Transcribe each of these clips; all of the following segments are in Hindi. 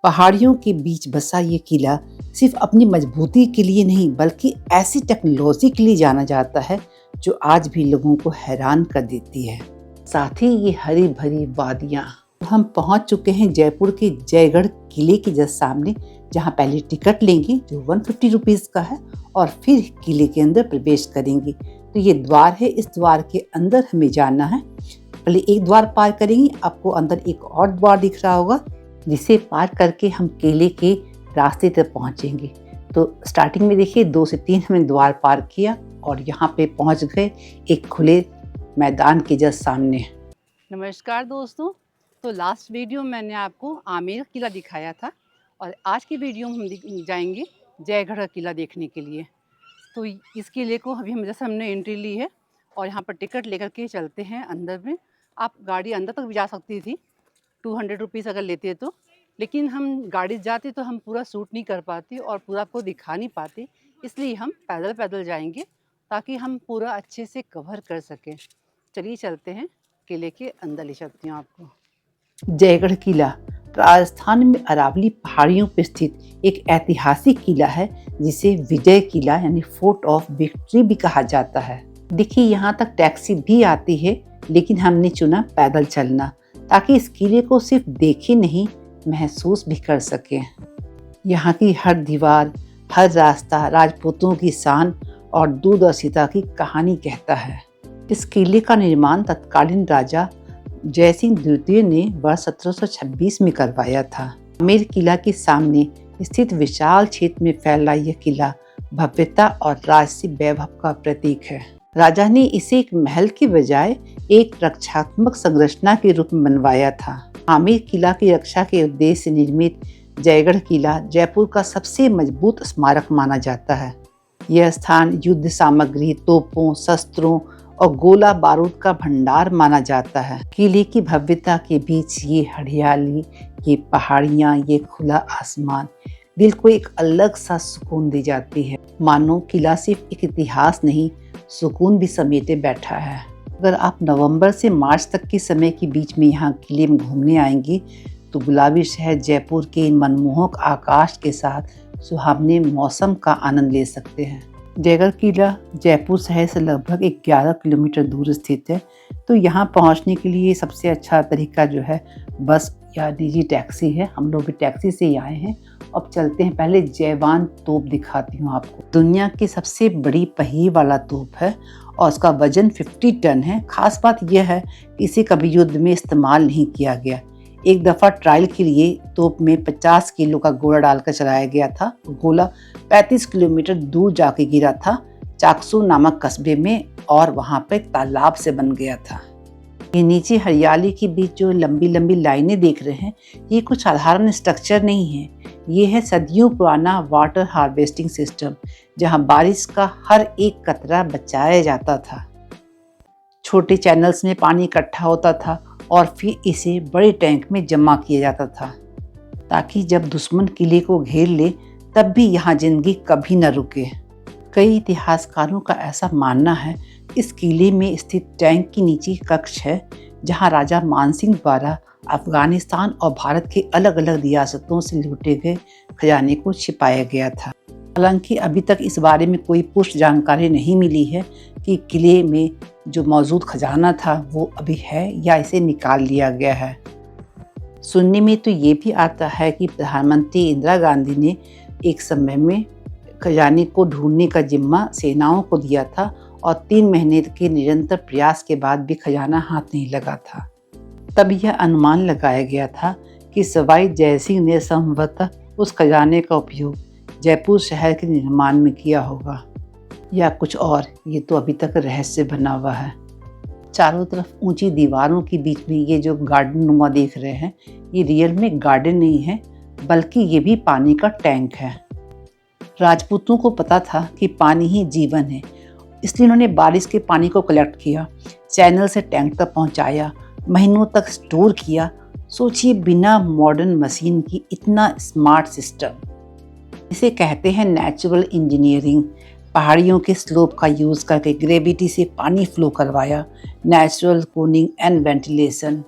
पहाड़ियों के बीच बसा ये किला सिर्फ अपनी मजबूती के लिए नहीं बल्कि ऐसी टेक्नोलॉजी के लिए जाना जाता है जो आज भी लोगों को हैरान कर देती है। साथ ही ये हरी भरी वादियाँ। हम पहुंच चुके हैं जयपुर के जयगढ़ किले के जस्ट सामने, जहां पहले टिकट लेंगे जो 150 रुपीज़ का है और फिर किले के अंदर प्रवेश करेंगे। तो ये द्वार है, इस द्वार के अंदर हमें जाना है। पहले एक द्वार पार करेंगे, आपको अंदर एक और द्वार दिख रहा होगा जिसे पार करके हम किले के रास्ते तक पहुंचेंगे। तो स्टार्टिंग में देखिए 2 से 3 हमने द्वार पार किया और यहाँ पे पहुंच गए एक खुले मैदान के जस्ट सामने। नमस्कार दोस्तों, तो लास्ट वीडियो में मैंने आपको आमेर किला दिखाया था और आज की वीडियो में हम जाएंगे जयगढ़ किला देखने के लिए। तो इस किले को अभी हमने एंट्री ली है और यहाँ पर टिकट लेकर के चलते हैं अंदर में। आप गाड़ी अंदर तक भी जा सकती थी 200 रुपीज़ अगर लेते तो, लेकिन हम गाड़ी जाते तो हम पूरा शूट नहीं कर पाते और पूरा आपको दिखा नहीं पाते, इसलिए हम पैदल पैदल जाएंगे ताकि हम पूरा अच्छे से कवर कर सकें। चलिए चलते हैं, किले के अंदर ले चलती हूँ आपको। जयगढ़ किला राजस्थान में अरावली पहाड़ियों पर स्थित एक ऐतिहासिक किला है जिसे विजय किला यानी फोर्ट ऑफ विक्ट्री भी कहा जाता है। देखिए यहाँ तक टैक्सी भी आती है, लेकिन हमने चुना पैदल चलना ताकि इस किले को सिर्फ देखे नहीं महसूस भी कर सके। यहाँ की हर दीवार, हर रास्ता राजपूतों की शान और दूरदर्शिता की कहानी कहता है। इस किले का निर्माण तत्कालीन राजा जयसिंह द्वितीय ने वर्ष 1726 में करवाया था। आमेर किला के सामने स्थित विशाल क्षेत्र में फैला यह किला भव्यता और राजसी वैभव का प्रतीक है। राजा ने इसे एक महल के बजाय एक रक्षात्मक संरचना के रूप में बनवाया था। आमेर किला की रक्षा के उद्देश्य से निर्मित जयगढ़ किला जयपुर का सबसे मजबूत स्मारक माना जाता है। यह स्थान युद्ध सामग्री, तोपों, शस्त्रों और गोला बारूद का भंडार माना जाता है। किले की भव्यता के बीच ये हरियाली, ये पहाड़ियाँ, ये खुला आसमान दिल को एक अलग सा सुकून दे जाती है। मानो किला सिर्फ एक इतिहास नहीं, सुकून भी समेटे बैठा है। अगर आप नवंबर से मार्च तक के समय के बीच में यहाँ किले में घूमने आएंगे तो गुलाबी शहर जयपुर के मनमोहक आकाश के साथ सुहावने मौसम का आनंद ले सकते हैं। जयगढ़ किला जयपुर शहर से लगभग 11 किलोमीटर दूर स्थित है। तो यहाँ पहुँचने के लिए सबसे अच्छा तरीका जो है बस या निजी टैक्सी है। हम लोग भी टैक्सी से ही आए हैं। अब चलते हैं, पहले जयवान तोप दिखाती हूँ आपको। दुनिया की सबसे बड़ी पहिए वाला तोप है और उसका वजन 50 टन है। खास बात यह है कि इसे कभी युद्ध में इस्तेमाल नहीं किया गया। एक दफ़ा ट्रायल के लिए तोप में 50 किलो का गोला डालकर चलाया गया था। गोला 35 किलोमीटर दूर जाके गिरा था चाकसू नामक कस्बे में और वहाँ पे तालाब से बन गया था। ये नीचे हरियाली के बीच जो लंबी लंबी लाइनें देख रहे हैं, ये कुछ साधारण स्ट्रक्चर नहीं है। ये है सदियों पुराना वाटर हार्वेस्टिंग सिस्टम, जहाँ बारिश का हर एक कतरा बचाया जाता था। छोटे चैनल्स में पानी इकट्ठा होता था और फिर इसे बड़े टैंक में जमा किया जाता था ताकि जब दुश्मन किले को घेर ले तब भी यहाँ जिंदगी कभी न रुके। कई इतिहासकारों का ऐसा मानना है इस किले में स्थित टैंक के नीचे कक्ष है जहाँ राजा मानसिंह द्वारा अफगानिस्तान और भारत के अलग अलग रियासतों से लूटे गए खजाने को छिपाया गया था। हालांकि अभी तक इस बारे में कोई पुष्ट जानकारी नहीं मिली है कि किले में जो मौजूद खजाना था वो अभी है या इसे निकाल लिया गया है। सुनने में तो ये भी आता है कि प्रधानमंत्री इंदिरा गांधी ने एक समय में खजाने को ढूंढने का जिम्मा सेनाओं को दिया था और 3 महीने के निरंतर प्रयास के बाद भी खजाना हाथ नहीं लगा था। तब यह अनुमान लगाया गया था कि सवाई जयसिंह ने संभवतः उस खजाने का उपयोग जयपुर शहर के निर्माण में किया होगा या कुछ और, ये तो अभी तक रहस्य बना हुआ है। चारों तरफ ऊंची दीवारों के बीच में ये जो गार्डन नुमा देख रहे हैं, ये रियल में गार्डन नहीं है बल्कि ये भी पानी का टैंक है। राजपूतों को पता था कि पानी ही जीवन है, इसलिए उन्होंने बारिश के पानी को कलेक्ट किया, चैनल से टैंक तक पहुंचाया, महीनों तक स्टोर किया। सोचिए बिना मॉडर्न मशीन की इतना स्मार्ट सिस्टम। इसे कहते हैं नेचुरल इंजीनियरिंग। पहाड़ियों के स्लोप का यूज़ करके ग्रेविटी से पानी फ्लो करवाया, नेचुरल कूलिंग एंड वेंटिलेशन,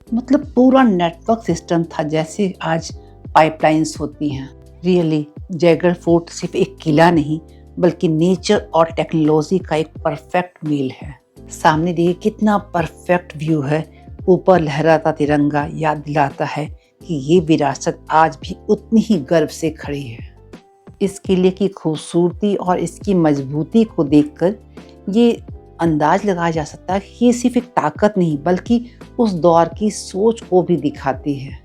मतलब पूरा नेटवर्क सिस्टम था जैसे आज पाइपलाइंस होती हैं। रियली जयगढ़ फोर्ट सिर्फ एक किला नहीं बल्कि नेचर और टेक्नोलॉजी का एक परफेक्ट मेल है। सामने देखिए कितना परफेक्ट व्यू है। ऊपर लहराता तिरंगा याद दिलाता है कि ये विरासत आज भी उतनी ही गर्व से खड़ी है। इस किले की खूबसूरती और इसकी मजबूती को देखकर ये अंदाज लगाया जा सकता है कि ये सिर्फ एक ताकत नहीं बल्कि उस दौर की सोच को भी दिखाती है।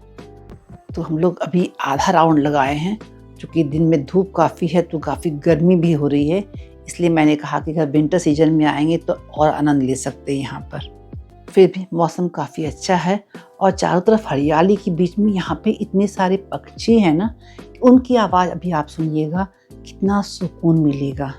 तो हम लोग अभी आधा राउंड लगाए हैं। चूँकि दिन में धूप काफ़ी है तो काफ़ी गर्मी भी हो रही है, इसलिए मैंने कहा कि अगर विंटर सीजन में आएंगे तो और आनंद ले सकते हैं यहाँ पर। फिर भी मौसम काफ़ी अच्छा है और चारों तरफ हरियाली के बीच में यहाँ पे इतने सारे पक्षी हैं ना, उनकी आवाज़ अभी आप सुनिएगा, कितना सुकून मिलेगा।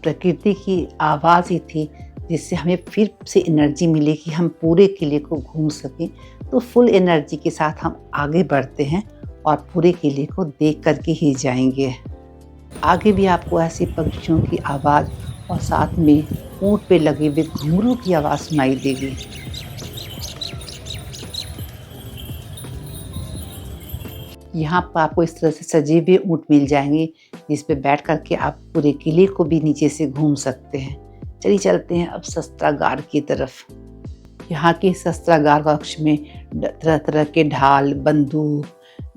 प्रकृति की आवाज़ ही थी जिससे हमें फिर से एनर्जी मिली कि हम पूरे किले को घूम सकें। तो फुल एनर्जी के साथ हम आगे बढ़ते हैं और पूरे किले को देख करके ही जाएंगे। आगे भी आपको ऐसे पक्षियों की आवाज़ और साथ में ऊँट पे लगे हुए घुंघरू की आवाज़ सुनाई देगी। यहाँ पर आपको इस तरह से सजे हुए ऊँट मिल जाएंगे जिस पे बैठ करके आप पूरे किले को भी नीचे से घूम सकते हैं। चलिए चलते हैं अब शस्त्रागार की तरफ। यहाँ के शस्त्रागार कक्ष में तरह तरह के ढाल, बंदूक,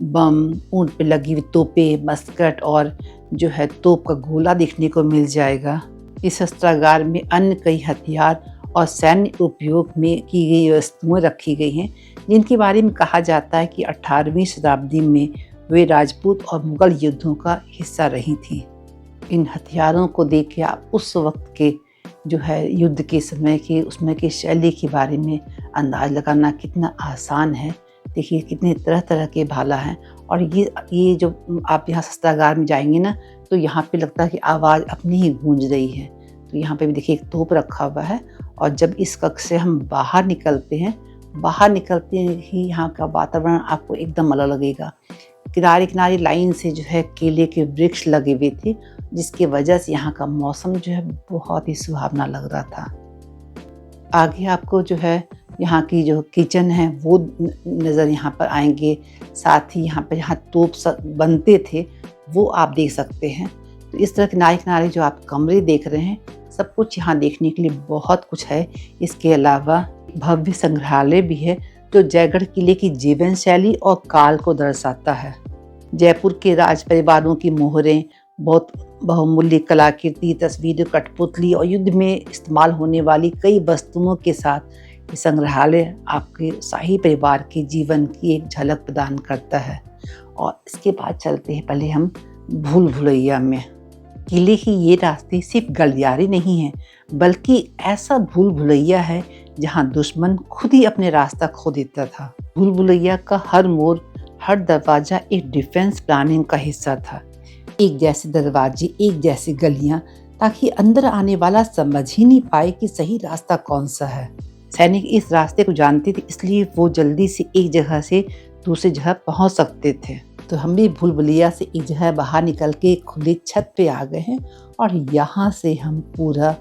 बम, ऊँट पे लगी हुई तोपें, मस्कट और जो है तोप का गोला देखने को मिल जाएगा। इस शस्त्रागार में अन्य कई हथियार और सैन्य उपयोग में की गई वस्तुएं रखी गई हैं जिनके बारे में कहा जाता है कि 18वीं शताब्दी में वे राजपूत और मुगल युद्धों का हिस्सा रही थी। इन हथियारों को देख के आप उस वक्त के जो है युद्ध के समय के उसमें की शैली के बारे में अंदाज लगाना कितना आसान है। देखिए कितने तरह तरह के भाला हैं और ये जो आप यहाँ शस्त्रागार में जाएंगे ना तो यहाँ पे लगता है कि आवाज़ अपनी ही गूंज रही है। तो यहाँ पे भी देखिए एक तोप रखा हुआ है और जब इस कक्ष से हम बाहर निकलते ही यहाँ का वातावरण आपको एकदम अलग लगेगा। किनारे किनारे लाइन से जो है केले के वृक्ष लगे हुए थे जिसकी वजह से यहाँ का मौसम जो है बहुत ही सुहावना लग रहा था। आगे आपको जो है यहाँ की जो किचन है वो नज़र यहाँ पर आएंगे। साथ ही यहाँ तोप बनते थे वो आप देख सकते हैं। तो इस तरह किनारे किनारे जो आप कमरे देख रहे हैं सब कुछ यहाँ देखने के लिए बहुत कुछ है। इसके अलावा भव्य संग्रहालय भी है जो जयगढ़ किले की जीवन शैली और काल को दर्शाता है। जयपुर के राज परिवारों की मोहरें, बहुत बहुमूल्य कलाकृति, तस्वीरें, कठपुतली और युद्ध में इस्तेमाल होने वाली कई वस्तुओं के साथ ये संग्रहालय आपके शाही परिवार के जीवन की एक झलक प्रदान करता है। और इसके बाद चलते हैं पहले हम भूल भुलैया में। किले की ये रास्ते सिर्फ गलियारे नहीं हैं बल्कि ऐसा भूल भुलैया है जहाँ दुश्मन खुद ही अपने रास्ता खो देता था। भूल भुलैया का हर मोड़, हर दरवाजा एक डिफेंस प्लानिंग का हिस्सा था। एक जैसे दरवाजे, एक जैसी गलियां, ताकि अंदर आने वाला समझ ही नहीं पाए कि सही रास्ता कौन सा है। सैनिक इस रास्ते को जानते थे इसलिए वो जल्दी से एक जगह से दूसरी जगह पहुंच सकते थे। तो हम भी भूल भुलैया से एक जगह बाहर निकल के खुली छत पे आ गए हैं और यहाँ से हम पूरा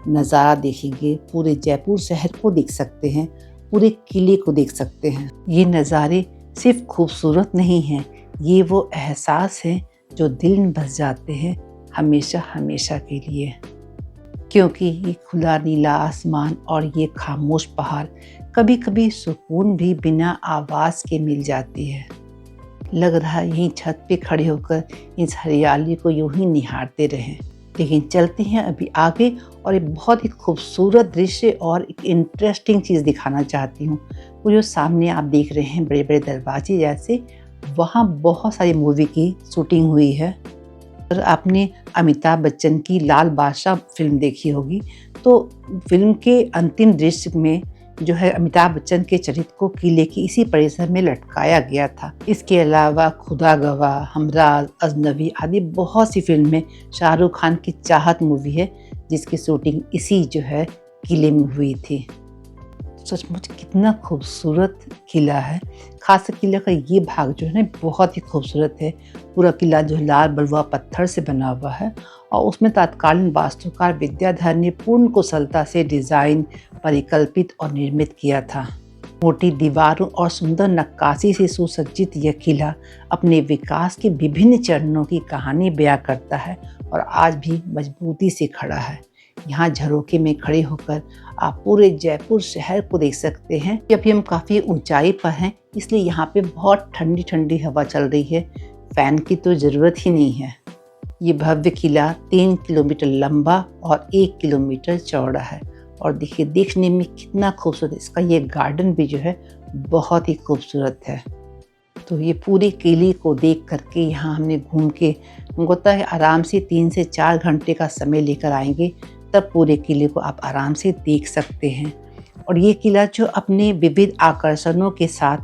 नज़ारा देखेंगे। पूरे जयपुर शहर को देख सकते हैं, पूरे किले को देख सकते हैं। ये नज़ारे सिर्फ खूबसूरत नहीं हैं, ये वो एहसास है जो दिल में बस जाते हैं हमेशा हमेशा के लिए। क्योंकि ये खुला नीला आसमान और ये खामोश पहाड़ कभी कभी सुकून भी बिना आवाज़ के मिल जाती है। लग रहा है यहीं छत पे खड़े होकर इस हरियाली को यूं ही निहारते रहें। लेकिन चलते हैं अभी आगे और एक बहुत ही खूबसूरत दृश्य और एक इंटरेस्टिंग चीज़ दिखाना चाहती हूँ। वो जो सामने आप देख रहे हैं बड़े बड़े दरवाजे जैसे, वहाँ बहुत सारी मूवी की शूटिंग हुई है। अगर आपने अमिताभ बच्चन की लाल बादशाह फिल्म देखी होगी तो फिल्म के अंतिम दृश्य में जो है अमिताभ बच्चन के चरित्र को किले की इसी परिसर में लटकाया गया था। इसके अलावा खुदा गवाह, हमराज, अजनबी आदि बहुत सी फिल्में शाहरुख खान की चाहत मूवी है जिसकी शूटिंग इसी जो है किले में हुई थी। सचमुच कितना खूबसूरत किला है। खास किले का ये भाग जो है ना बहुत ही खूबसूरत है। पूरा किला जो है लाल बलुआ पत्थर से बना हुआ है और उसमें तत्कालीन वास्तुकार विद्याधर ने पूर्ण कुशलता से डिज़ाइन, परिकल्पित और निर्मित किया था। मोटी दीवारों और सुंदर नक्काशी से सुसज्जित यह किला अपने विकास के विभिन्न चरणों की कहानी बयां करता है और आज भी मजबूती से खड़ा है। यहाँ झरोखे में खड़े होकर आप पूरे जयपुर शहर को देख सकते हैं। अभी हम काफ़ी ऊंचाई पर हैं, इसलिए यहाँ पे बहुत ठंडी ठंडी हवा चल रही है। फैन की तो ज़रूरत ही नहीं है। ये भव्य किला 3 किलोमीटर लंबा और 1 किलोमीटर चौड़ा है और देखिए देखने में कितना खूबसूरत है। इसका ये गार्डन भी जो है बहुत ही खूबसूरत है। तो ये पूरे किले को देख करके यहाँ हमने घूम के होता है आराम से 3 से 4 घंटे का समय लेकर आएंगे, तब पूरे किले को आप आराम से देख सकते हैं। और ये किला जो अपने विविध आकर्षणों के साथ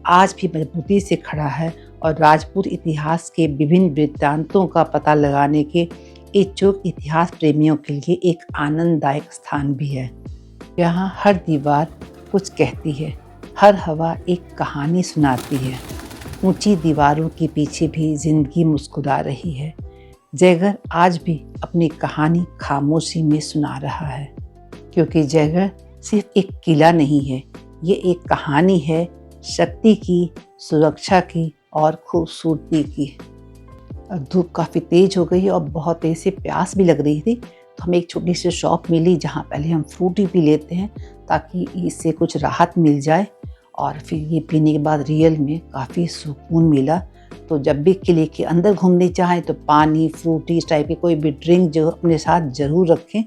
आज भी मजबूती से खड़ा है और राजपूत इतिहास के विभिन्न वृत्तांतों का पता लगाने के इच्छुक इतिहास प्रेमियों के लिए एक आनंददायक स्थान भी है। यहाँ हर दीवार कुछ कहती है, हर हवा एक कहानी सुनाती है। ऊंची दीवारों के पीछे भी जिंदगी मुस्कुरा रही है। जयगढ़ आज भी अपनी कहानी खामोशी में सुना रहा है, क्योंकि जयगढ़ सिर्फ एक किला नहीं है, ये एक कहानी है शक्ति की, सुरक्षा की और खूबसूरती की। धूप काफ़ी तेज़ हो गई और बहुत तेज़ से प्यास भी लग रही थी, तो हमें एक छोटी सी शॉप मिली जहाँ पहले हम फ्रूटी पी लेते हैं ताकि इससे कुछ राहत मिल जाए। और फिर ये पीने के बाद रियल में काफ़ी सुकून मिला। तो जब भी किले के अंदर घूमने चाहें तो पानी, फ्रूटी, इस टाइप की कोई भी ड्रिंक जो अपने साथ ज़रूर रखें।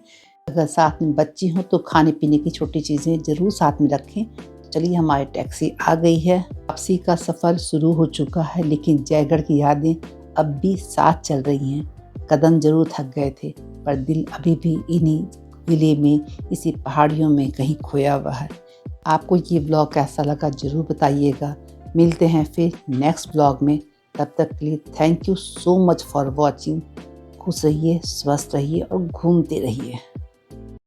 अगर साथ में बच्ची हों तो खाने पीने की छोटी चीज़ें ज़रूर साथ में रखें। चलिए हमारी टैक्सी आ गई है। वापसी का सफ़र शुरू हो चुका है, लेकिन जयगढ़ की यादें अब भी साथ चल रही हैं। कदम जरूर थक गए थे, पर दिल अभी भी इन्हीं किले में, इसी पहाड़ियों में कहीं खोया हुआ है। आपको ये ब्लॉग कैसा लगा ज़रूर बताइएगा। मिलते हैं फिर नेक्स्ट ब्लॉग में। तब तक के लिए thank you so much for watching. खुश रहिए, स्वस्थ रहिए और घूमते रहिए।